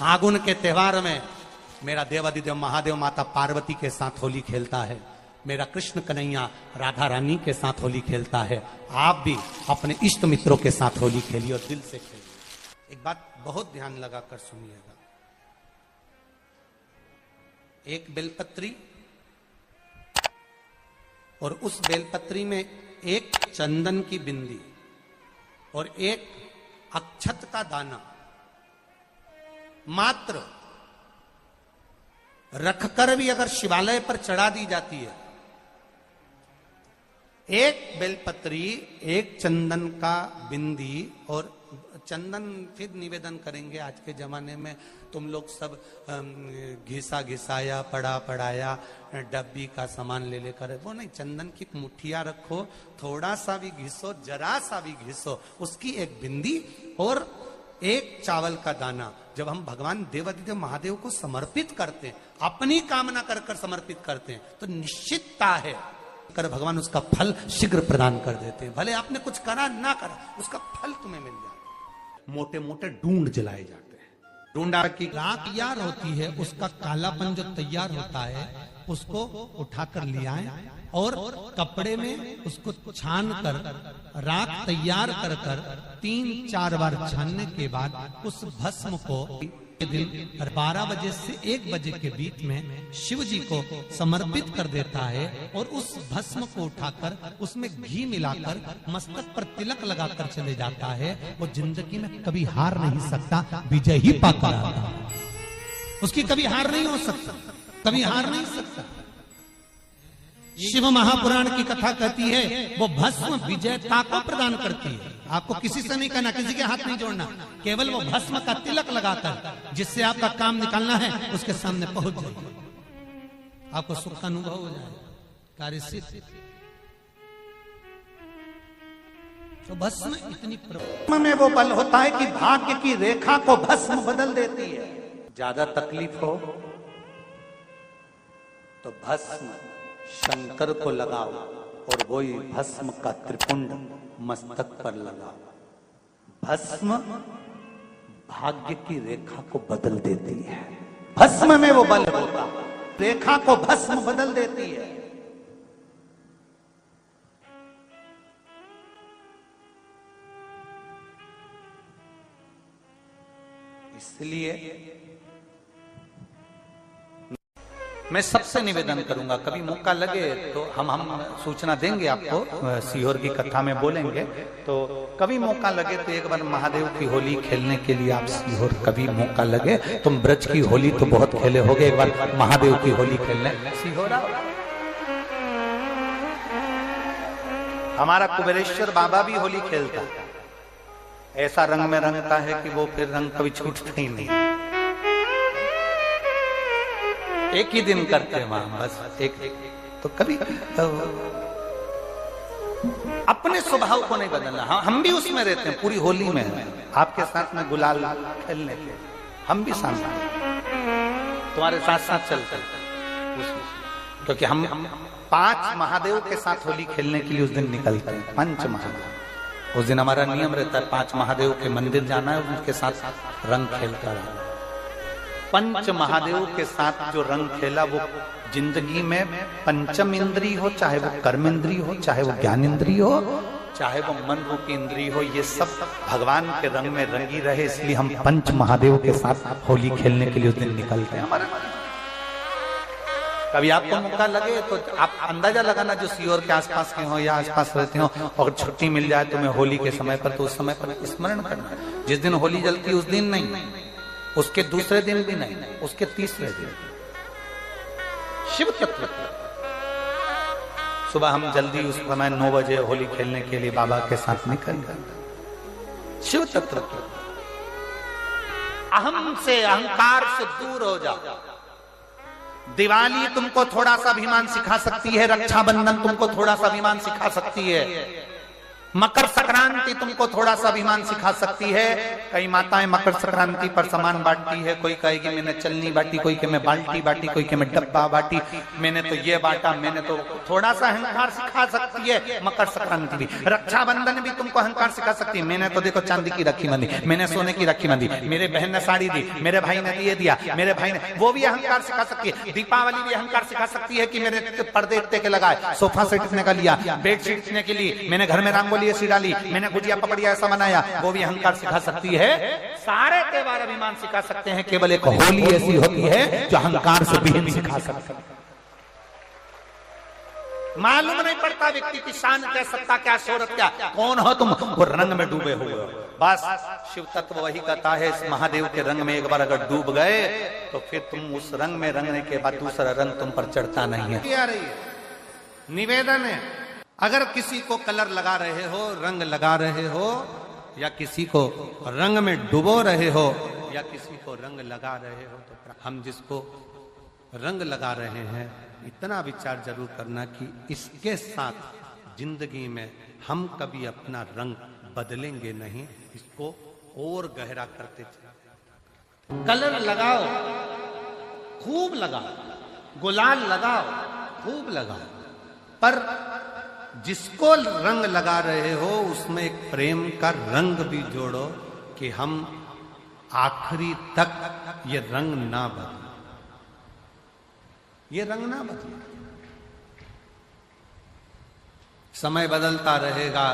फागुन के त्योहार में मेरा देवादिदेव महादेव माता पार्वती के साथ होली खेलता है, मेरा कृष्ण कन्हैया राधा रानी के साथ होली खेलता है। आप भी अपने इष्ट मित्रों के साथ होली खेलिए और दिल से खेलिए। एक बात बहुत ध्यान लगाकर सुनिएगा, एक बेलपत्री और उस बेलपत्री में एक चंदन की बिंदी और एक अक्षत का दाना मात्र रखकर भी अगर शिवालय पर चढ़ा दी जाती है, एक बेलपत्री, एक चंदन का बिंदी और चंदन फिर निवेदन करेंगे। आज के जमाने में तुम लोग सब घिसा घिसाया पड़ा पड़ाया डब्बी का सामान ले लेकर, वो नहीं, चंदन की मुठ्ठियां रखो, थोड़ा सा भी घिसो, जरा सा भी घिसो, उसकी एक बिंदी और एक चावल का दाना जब हम भगवान देवादिदेव महादेव को समर्पित करते हैं, अपनी कामना कर कर समर्पित करते हैं, तो निश्चितता है कर भगवान उसका फल शीघ्र प्रदान कर देते हैं। भले आपने कुछ करा ना करा, उसका फल तुम्हें मिल जाता है। मोटे मोटे ढूंढ जलाए जाते हैं। ढूंढा की राख तैयार होती है, उसका कालापन जो तैयार होता है उसको उठाकर ले आए और कपड़े में उसको छान कर राख तैयार कर कर 3-4 बार छानने के बाद उस भस्म को दिन 12 बजे से 1 बजे के बीच में शिव जी को समर्पित कर देता है और उस भस्म को उठाकर उसमें घी मिलाकर मस्तक पर तिलक लगाकर चले जाता है। वो जिंदगी में कभी हार नहीं सकता, विजय ही पाकर आता है। उसकी कभी हार नहीं हो सकता, कभी हार नहीं सकता। शिव महापुराण की कथा कहती है वो भस्म विजयता को प्रदान करती है। आपको किसी से नहीं कहना, किसी के हाथ नहीं जोड़ना, केवल वो भस्म का तिलक लगाकर जिससे आपका काम निकालना है उसके सामने पहुंच जाइए, आपको सुख का अनुभव हो जाए, कार्य सिद्ध। तो भस्म इतनी भस्म में वो बल होता है कि भाग्य की रेखा को भस्म बदल देती है। ज्यादा तकलीफ हो तो भस्म शंकर को लगाओ और वही भस्म का त्रिपुंड मस्तक पर लगाओ। भस्म भाग्य की रेखा को बदल देती है। भस्म में वो बल होता, रेखा को भस्म बदल देती है। इसलिए मैं सबसे निवेदन करूंगा, कभी मौका लगे तो हम सूचना देंगे आपको, सीहोर की कथा में बोलेंगे, तो कभी मौका लगे तो एक बार महादेव की होली खेलने के लिए आप सीहोर, कभी मौका लगे, तुम ब्रज की होली तो बहुत खेले होगे, एक बार महादेव की होली खेलने सीहोर आओ। हमारा कुबेरेश्वर बाबा भी होली खेलता है, ऐसा रंग में रंगता है कि वो फिर रंग कभी छूटता ही नहीं। एक ही दिन करते हैं वहां, बस एक तो कभी अपने स्वभाव को नहीं बदलना। हम भी उसमें रहते हैं, पूरी होली में आपके साथ में गुलाल खेलने के हम भी साथ तुम्हारे साथ साथ चलते हैं, क्योंकि हम 5 महादेव के साथ होली खेलने के लिए उस दिन निकलते हैं। 5 महादेव, उस दिन हमारा नियम रहता है 5 महादेव के मंदिर जाना है, उनके साथ रंग खेलकर आना। 5 महादेव के साथ जो रंग खेला वो जिंदगी में पंचम इंद्री हो, चाहे वो कर्म इंद्री हो, चाहे वो ज्ञान इंद्री हो, चाहे वो मन रूपी इंद्री हो, ये सब भगवान के रंग में रंगी रहे। इसलिए हम 5 महादेव के साथ होली खेलने के लिए उस दिन निकलते हैं। हमारे कभी आपको मौका लगे तो आप अंदाजा लगाना, जो सीहोर के आसपास के हो या आसपास रहते हो, और छुट्टी मिल जाए तुम्हें होली के समय पर, तो उस समय पर स्मरण करना, जिस दिन होली जलती उस दिन नहीं, उसके दूसरे दिन भी नहीं, उसके तीसरे दिन शिव तत्व सुबह हम जल्दी उस समय 9 बजे होली खेलने के लिए बाबा के साथ निकल गए। शिव तत्व अहम से, अहंकार से दूर हो जाओ। दिवाली तुमको थोड़ा सा अभिमान सिखा सकती है, रक्षाबंधन तुमको थोड़ा सा अभिमान सिखा सकती है, मकर संक्रांति तुमको थोड़ा सा अभिमान सिखा सकती है। कई माताएं मकर संक्रांति पर सामान बांटती है, कोई कहेगी मैंने चलनी बांटी, कोई के मैं बाल्टी बांटी, कोई के मैं डब्बा बांटी, मैंने तो ये बांटा, मैंने तो थोड़ा सा अहंकार सिखा सकती है मकर संक्रांति भी। रक्षाबंधन भी तुमको अहंकार सिखा सकती है, मैंने तो देखो चांदी की राखी बांधी, मैंने सोने की राखी बांधी, मेरे बहन ने साड़ी दी, मेरे भाई ने ये दिया, मेरे भाई ने, वो भी अहंकार सिखा सकती है। दीपावली भी अहंकार सिखा सकती है कि मेरे पर्दे इतने के लगाए, सोफा सेट इतने का लिया, बेडशीट इतने के लिए, मैंने घर में रंगोली ऐसी डाली, मैंने गुजिया पपड़िया ऐसा बनाया, वो भी अहंकार सिखा सकती है। सारे त्योहार अभिमान सिखा सकते हैं, केवल एक होली ऐसी होती है जो अहंकार से विहीन सिखा सकती है। मालूम नहीं पड़ता व्यक्ति की शान क्या, सत्ता क्या, शोहरत क्या, कौन हो तुम, वो रंग में डूबे हुए हो। बस शिव तत्व वही कहता है, इस महादेव के रंग में एक बार अगर डूब गए तो फिर तुम उस रंग में रंगने के बाद दूसरा रंग तुम पर चढ़ता नहीं है। क्या रही है निवेदन है, अगर किसी को कलर लगा रहे हो, रंग लगा रहे हो, या किसी को रंग में डुबो रहे हो, या किसी को रंग लगा रहे हो, तो हम जिसको रंग लगा रहे हैं इतना विचार जरूर करना कि इसके साथ जिंदगी में हम कभी अपना रंग बदलेंगे नहीं, इसको और गहरा करते चले। कलर लगाओ, खूब लगाओ, गुलाल लगाओ, खूब लगाओ, पर जिसको रंग लगा रहे हो उसमें एक प्रेम का रंग भी जोड़ो कि हम आखिरी तक ये रंग ना बदले, ये रंग ना बदले। समय बदलता रहेगा,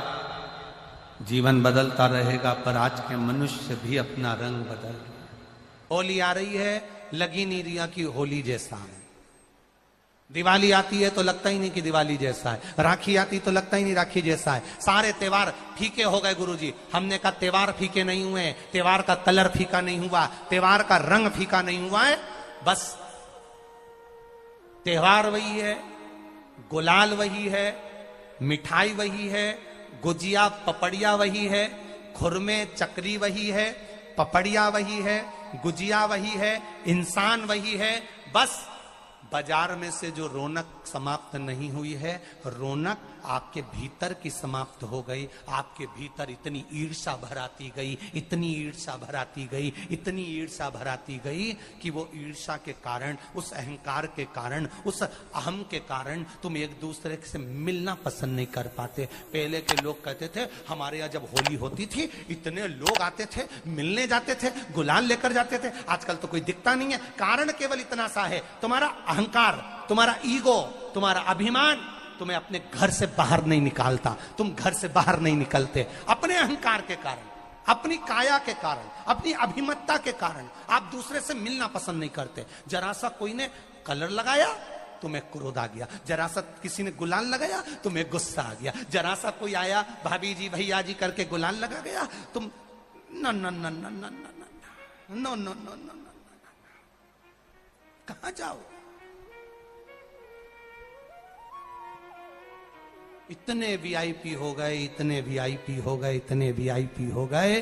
जीवन बदलता रहेगा, पर आज के मनुष्य भी अपना रंग बदल। होली आ रही है, लगी नहीं रिया की होली जैसा है। दिवाली आती है तो लगता ही नहीं कि दिवाली जैसा है, राखी आती तो लगता ही नहीं राखी जैसा है। सारे त्योहार फीके हो गए गुरुजी। हमने कहा त्योहार फीके नहीं हुए, त्योहार का कलर फीका नहीं हुआ, त्योहार का रंग फीका नहीं हुआ है, बस त्योहार वही है, गुलाल वही है, मिठाई वही है, गुजिया पपड़िया वही है, खुरमे चकरी वही है, पपड़िया वही है, गुजिया वही है, इंसान वही है। बस बाजार में से जो रौनक समाप्त नहीं हुई है, रौनक आपके भीतर की समाप्त हो गई। आपके भीतर इतनी ईर्ष्या भराती गई, इतनी ईर्ष्या भराती गई, इतनी ईर्ष्या भराती गई कि वो ईर्ष्या के कारण, उस अहंकार के कारण, उस अहम के कारण तुम एक दूसरे से मिलना पसंद नहीं कर पाते। पहले के लोग कहते थे हमारे यहाँ जब होली होती थी इतने लोग आते थे, मिलने जाते थे, गुलाल लेकर जाते थे। आजकल तो कोई दिखता नहीं है। कारण केवल इतना सा है, तुम्हारा अहंकार, तुम्हारा ईगो, तुम्हारा अभिमान तुम्हें अपने घर से बाहर नहीं निकालता। तुम घर से बाहर नहीं निकलते अपने अहंकार के कारण, अपनी काया के कारण, अपनी अभिमतता के कारण। आप दूसरे से मिलना पसंद नहीं करते। जरा सा कोई ने कलर लगाया तुम्हें क्रोध आ गया, जरा सा किसी ने गुलाल लगाया तुम्हें गुस्सा आ गया, जरा सा कोई आया भाभी जी भैया जी करके गुलाल लगा गया, तुम न न न न न न न न न, कहां जाओ? इतने वीआईपी हो गए, इतने वीआईपी हो गए, इतने वीआईपी हो गए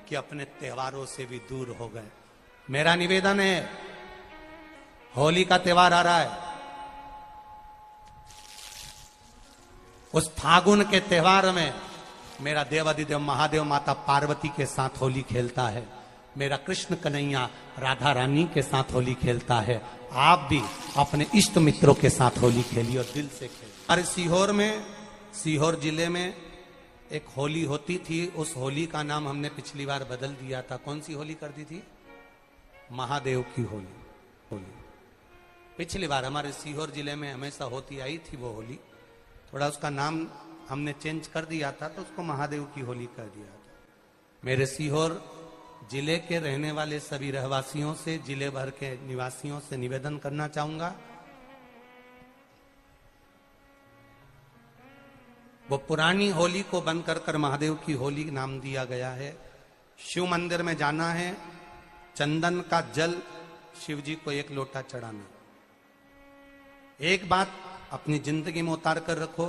कि अपने त्योहारों से भी दूर हो गए। मेरा निवेदन है, होली का त्योहार आ रहा है, उस फागुन के त्योहार में मेरा देवाधिदेव महादेव माता पार्वती के साथ होली खेलता है, मेरा कृष्ण कन्हैया राधा रानी के साथ होली खेलता है। आप भी अपने इष्ट मित्रों के साथ होली खेलिए और दिल से खेलिए। अरे सीहोर में, सीहोर जिले में एक होली होती थी। उस होली का नाम हमने पिछली बार बदल दिया था। कौन सी होली कर दी थी? महादेव की होली। पिछली बार हमारे सीहोर जिले में हमेशा होती आई थी वो होली, थोड़ा उसका नाम हमने चेंज कर दिया था तो उसको महादेव की होली कर दिया था। मेरे सीहोर जिले के रहने वाले सभी रहवासियों से, जिले भर के निवासियों से निवेदन करना चाहूंगा, वो पुरानी होली को बंद कर महादेव की होली नाम दिया गया है। शिव मंदिर में जाना है, चंदन का जल शिव जी को 1 लोटा चढ़ाना। एक बात अपनी जिंदगी में उतार कर रखो,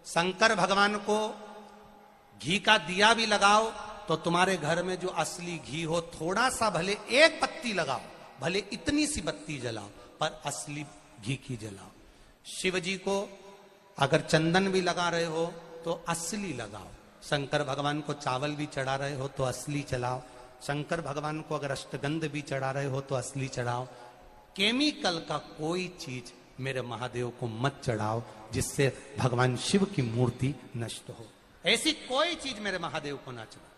शंकर भगवान को घी का दिया भी लगाओ तो तुम्हारे घर में जो असली घी हो, थोड़ा सा भले 1 पत्ती लगाओ, भले इतनी सी बत्ती जलाओ, पर असली घी की जलाओ। शिव जी को अगर चंदन भी लगा रहे हो तो असली लगाओ। शंकर भगवान को चावल भी चढ़ा रहे हो तो असली चढ़ाओ। शंकर भगवान को अगर अष्टगंध भी चढ़ा रहे हो तो असली चढ़ाओ। केमिकल का कोई चीज मेरे महादेव को मत चढ़ाओ जिससे भगवान शिव की मूर्ति नष्ट हो। ऐसी कोई चीज मेरे महादेव को ना चढ़ाओ।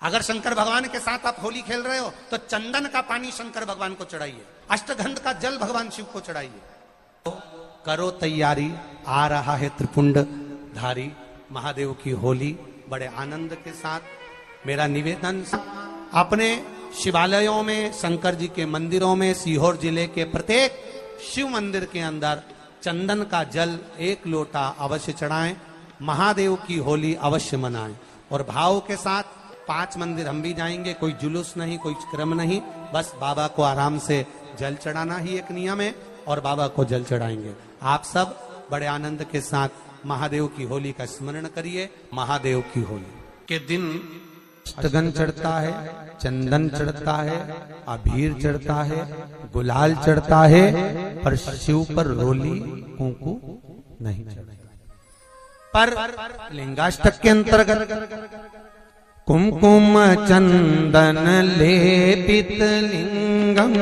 अगर शंकर भगवान के साथ आप होली खेल रहे हो तो चंदन का पानी शंकर भगवान को चढ़ाइए, अष्टगंध का जल भगवान शिव को चढ़ाइए। तो करो तैयारी, आ रहा है त्रिपुंड धारी महादेव की होली। बड़े आनंद के साथ मेरा निवेदन, अपने शिवालयों में, शंकर जी के मंदिरों में, सीहोर जिले के प्रत्येक शिव मंदिर के अंदर चंदन का जल 1 लोटा अवश्य चढ़ाएं। महादेव की होली अवश्य मनाएं। और भाव के साथ 5 मंदिर हम भी जाएंगे, कोई जुलूस नहीं, कोई क्रम नहीं, बस बाबा को आराम से जल चढ़ाना ही एक नियम है और बाबा को जल चढ़ाएंगे। आप सब बड़े आनंद के साथ महादेव की होली का स्मरण करिए। महादेव की होली के दिन अष्टगंध चढ़ता है, चंदन चढ़ता है, अबीर चढ़ता है, गुलाल चढ़ता है, पर शिव पर रोली कुंकू नहीं चढ़ता। पर लिंगाष्टक के अंतर्गत कुमकुम चंदन लेपित लिंगम,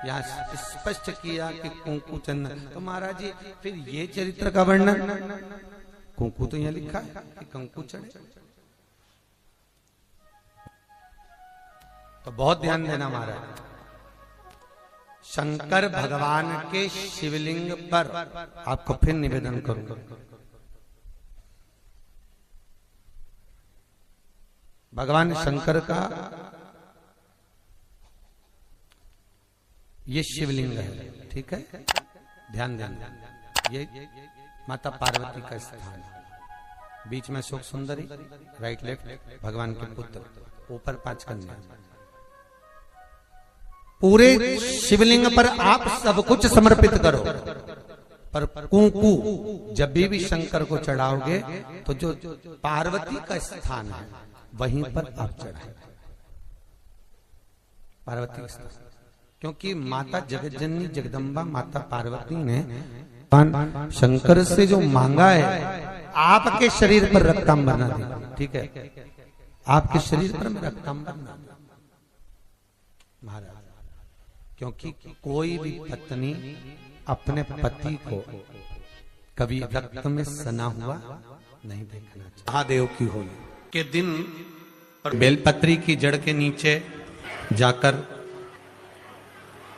यहाँ स्पष्ट किया कि कुंकू चंदन। तो महाराज जी फिर ये चरित्र का वर्णन, कुंकू तो यहाँ लिखा है कि कंकु चढ़े, तो बहुत ध्यान देना महाराज। शंकर भगवान के शिवलिंग पर आपको फिर निवेदन करूंगा, भगवान शंकर का ये शिवलिंग है, ठीक है, ध्यान देना। ये माता पार्वती का स्थान है, बीच में सुख सुंदरी, राइट लेफ्ट भगवान के पुत्र, ऊपर 5 कन्या। पूरे शिवलिंग पर आप सब कुछ समर्पित करो, पर कुंकू जब भी शंकर को चढ़ाओगे तो जो पार्वती का स्थान है वहीं पर आप चढ़ाए, पार्वती का स्थान। क्योंकि माता जगज्जननी जगदम्बा माता पार्वती ने शंकर से जो मांगा है, आपके शरीर पर रक्तांबर ना दे, ठीक है, आपके शरीर पर रक्तांबर ना दे महाराज। क्योंकि कोई भी पत्नी अपने पति को कभी रक्त में सना हुआ नहीं देखना चाहिए। महादेव की होली के दिन पर बेलपत्री की जड़ के नीचे जाकर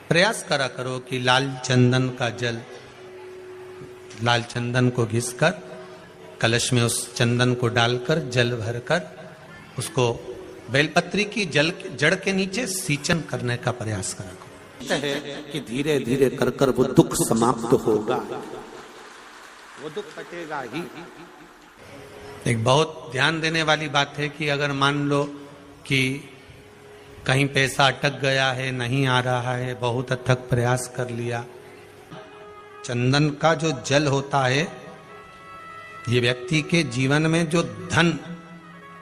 प्रयास करा करो कि लाल चंदन का जल, लाल चंदन को घिसकर कलश में उस चंदन को डालकर जल भरकर उसको बेलपत्री की जड़ के नीचे सींचन करने का प्रयास करा करो। है कि धीरे धीरे कर कर वो दुख समाप्त होगा, वो दुख कटेगा ही। एक बहुत ध्यान देने वाली बात है कि अगर मान लो कि कहीं पैसा अटक गया है, नहीं आ रहा है, बहुत अथक प्रयास कर लिया, चंदन का जो जल होता है ये व्यक्ति के जीवन में जो धन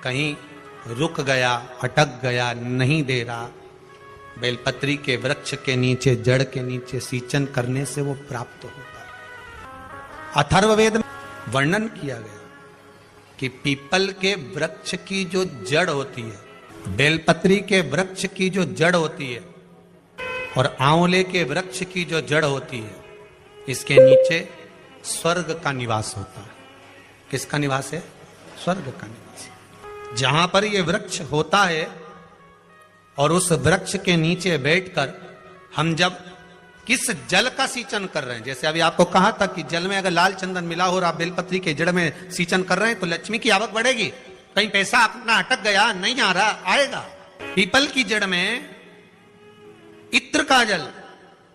कहीं रुक गया, अटक गया, नहीं दे रहा, बेलपत्री के वृक्ष के नीचे, जड़ के नीचे सींचन करने से वो प्राप्त होता है। अथर्ववेद में वर्णन किया गया कि पीपल के वृक्ष की जो जड़ होती है, बेलपत्री के वृक्ष की जो जड़ होती है और आंवले के वृक्ष की जो जड़ होती है, इसके नीचे स्वर्ग का निवास होता है। किसका निवास है? स्वर्ग का निवास। जहां पर ये वृक्ष होता है और उस वृक्ष के नीचे बैठकर हम जब किस जल का सींचन कर रहे हैं, जैसे अभी आपको कहा था कि जल में अगर लाल चंदन मिला हो और आप बेलपत्री के जड़ में सींचन कर रहे हैं तो लक्ष्मी की आवक बढ़ेगी। कहीं पैसा अपना अटक गया, नहीं आ रहा, आएगा। पीपल की जड़ में इत्र का जल,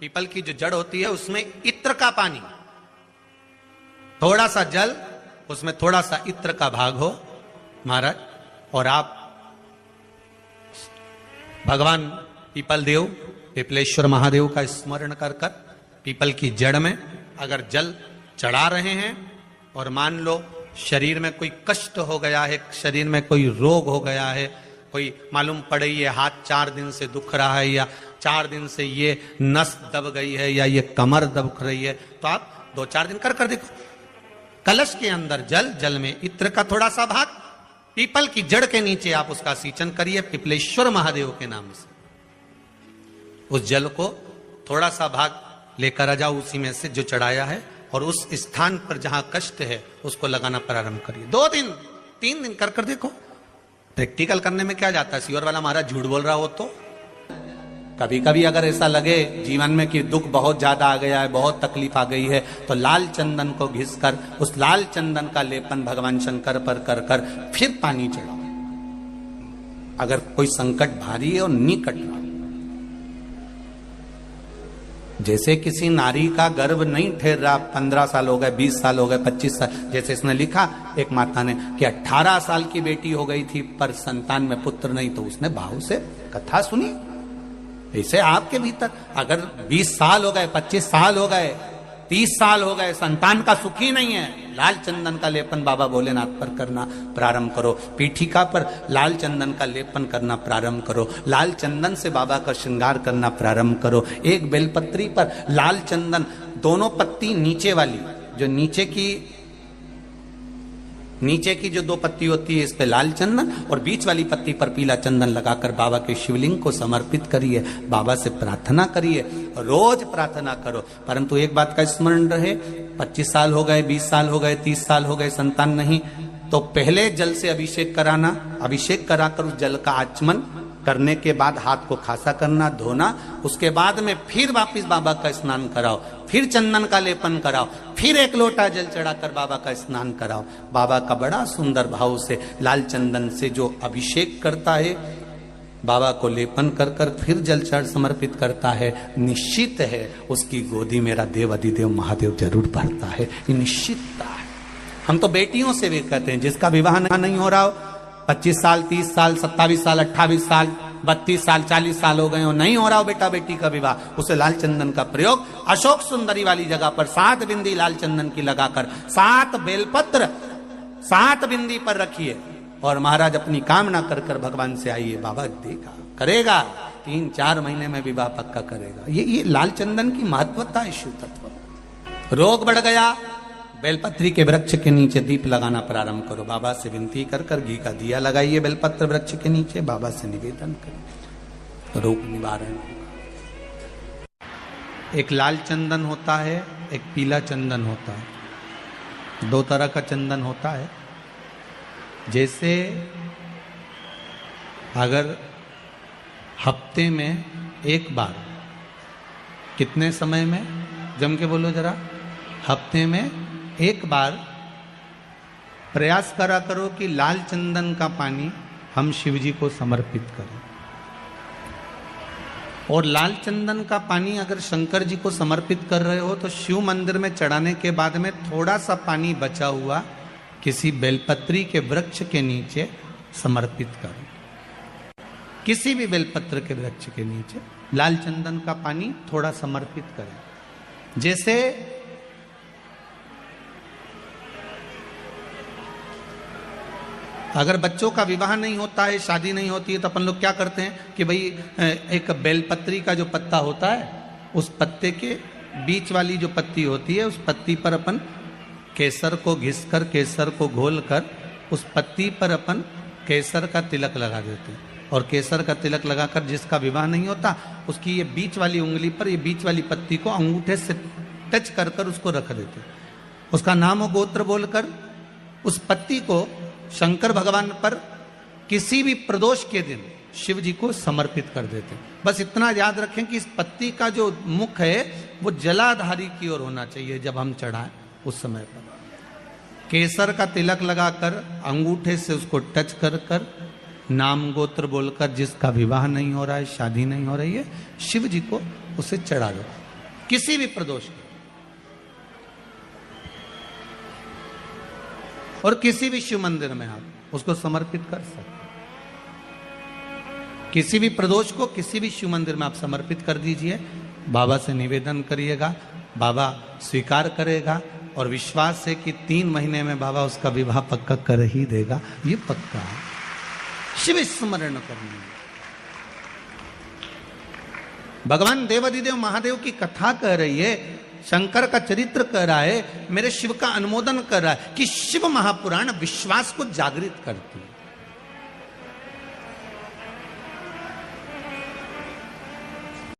पीपल की जो जड़ होती है उसमें इत्र का पानी, थोड़ा सा जल, उसमें थोड़ा सा इत्र का भाग हो महाराज, और आप भगवान पीपल देव, पिपलेश्वर महादेव का स्मरण कर कर पीपल की जड़ में अगर जल चढ़ा रहे हैं और मान लो शरीर में कोई कष्ट हो गया है, शरीर में कोई रोग हो गया है, कोई मालूम पड़े ये हाथ 4 दिन से दुख रहा है या 4 दिन से ये नस दब गई है या ये कमर दब रही है, तो आप 2-4 दिन कर देखो। कलश के अंदर जल, जल में इत्र का थोड़ा सा भाग, पीपल की जड़ के नीचे आप उसका सींचन करिए पिपलेश्वर महादेव के नाम से। उस जल को थोड़ा सा भाग लेकर आ जाओ उसी में से जो चढ़ाया है, और उस स्थान पर जहां कष्ट है उसको लगाना प्रारंभ करिए। 2 दिन 3 दिन कर कर देखो। प्रैक्टिकल करने में क्या जाता है, सियोर वाला महाराज झूठ बोल रहा हो तो। कभी कभी अगर ऐसा लगे जीवन में कि दुख बहुत ज्यादा आ गया है, बहुत तकलीफ आ गई है, तो लाल चंदन को घिसकर उस लाल चंदन का लेपन भगवान शंकर पर कर कर फिर पानी चढ़ाओ। अगर कोई संकट भारी है और निकट रहा, जैसे किसी नारी का गर्भ नहीं ठहर रहा, 15 साल हो गए, 20 साल हो गए, 25 साल, जैसे इसने लिखा एक माता ने कि 18 साल की बेटी हो गई थी पर संतान में पुत्र नहीं, तो उसने भाव से कथा सुनी। ऐसे आपके भीतर अगर 20 साल हो गए, 25 साल हो गए, 30 साल हो गए, संतान का सुख ही नहीं है, लाल चंदन का लेपन बाबा भोलेनाथ पर करना प्रारंभ करो। पीठिका पर लाल चंदन का लेपन करना प्रारंभ करो। लाल चंदन से बाबा का श्रृंगार करना प्रारंभ करो। एक बेलपत्री पर लाल चंदन, दोनों पत्ती नीचे वाली, जो नीचे की जो 2 पत्ती होती है इस पे लाल चंदन, और बीच वाली पत्ती पर पीला चंदन लगाकर बाबा के शिवलिंग को समर्पित करिए। बाबा से प्रार्थना करिए, रोज प्रार्थना करो। परंतु एक बात का स्मरण रहे, 25 साल हो गए, 20 साल हो गए, 30 साल हो गए, संतान नहीं, तो पहले जल से अभिषेक कराना, अभिषेक कराकर उस जल का आचमन करने के बाद हाथ को खासा करना, धोना, उसके बाद में फिर वापिस बाबा का स्नान कराओ, फिर चंदन का लेपन कराओ, फिर 1 लोटा जल चढ़ाकर बाबा का स्नान कराओ। बाबा का बड़ा सुंदर भाव से लाल चंदन से जो अभिषेक करता है, बाबा को लेपन कर कर फिर जल चढ़ समर्पित करता है, निश्चित है उसकी गोदी मेरा देव अधिदेव महादेव जरूर भरता है। ये निश्चितता है। हम तो बेटियों से भी कहते हैं, जिसका विवाह नहीं हो रहा हो, 25 साल, 30 साल, 27 साल, 28 साल, 32 साल, 40 साल हो गए हो, नहीं हो रहा हो बेटा बेटी का विवाह, उसे लाल चंदन का प्रयोग अशोक सुंदरी वाली जगह पर 7 बिंदी लाल चंदन की लगाकर 7 बेलपत्र 7 बिंदी पर रखिए, और महाराज अपनी कामना कर कर भगवान से आइए। बाबा देगा, करेगा, 3-4 महीने में विवाह पक्का करेगा। ये लाल चंदन की महत्वता है शिव तत्व। रोग बढ़ गया, बेलपत्री के वृक्ष के नीचे दीप लगाना प्रारंभ करो। बाबा से विनती कर कर घी का दिया लगाइए बेलपत्र वृक्ष के नीचे, बाबा से निवेदन करें, रोग निवारण होगा। एक लाल चंदन होता है, एक पीला चंदन होता है, 2 तरह का चंदन होता है। जैसे अगर हफ्ते में 1 बार, कितने समय में, जम के बोलो जरा, हफ्ते में 1 बार प्रयास करा करो कि लाल चंदन का पानी हम शिव जी को समर्पित करें। और लाल चंदन का पानी अगर शंकर जी को समर्पित कर रहे हो तो शिव मंदिर में चढ़ाने के बाद में थोड़ा सा पानी बचा हुआ किसी बेलपत्री के वृक्ष के नीचे समर्पित करें। किसी भी बेलपत्र के वृक्ष के नीचे लाल चंदन का पानी थोड़ा समर्पित करें। जैसे अगर बच्चों का विवाह नहीं होता है, शादी नहीं होती है, तो अपन लोग क्या करते हैं कि भाई एक बेलपत्री का जो पत्ता होता है, उस पत्ते के बीच वाली जो पत्ती होती है, उस पत्ती पर अपन केसर को घिसकर, केसर को घोलकर उस पत्ती पर अपन केसर का तिलक लगा देते हैं। और केसर का तिलक लगाकर जिसका विवाह नहीं होता, उसकी ये बीच वाली उंगली पर ये बीच वाली पत्ती को अंगूठे से टच कर कर उसको रख देते हैं। उसका नाम और गोत्र बोलकर उस पत्ती को शंकर भगवान पर किसी भी प्रदोष के दिन शिव जी को समर्पित कर देते हैं। बस इतना याद रखें कि इस पत्ती का जो मुख है वो जलाधारी की ओर होना चाहिए। जब हम चढ़ाएं उस समय पर केसर का तिलक लगाकर अंगूठे से उसको टच कर कर नाम गोत्र बोलकर, जिसका विवाह नहीं हो रहा है, शादी नहीं हो रही है, शिव जी को उसे चढ़ा दो किसी भी प्रदोष में। और किसी भी शिव मंदिर में आप उसको समर्पित कर सकते। किसी भी प्रदोष को किसी भी शिव मंदिर में आप समर्पित कर दीजिए। बाबा से निवेदन करिएगा, बाबा स्वीकार करेगा, और विश्वास है कि 3 महीने में बाबा उसका विवाह पक्का कर ही देगा। ये पक्का है। शिव स्मरण करना। भगवान देवाधिदेव महादेव की कथा कह रही है, शंकर का चरित्र कर रहा है, मेरे शिव का अनुमोदन कर रहा है कि शिव महापुराण विश्वास को जागृत करती है।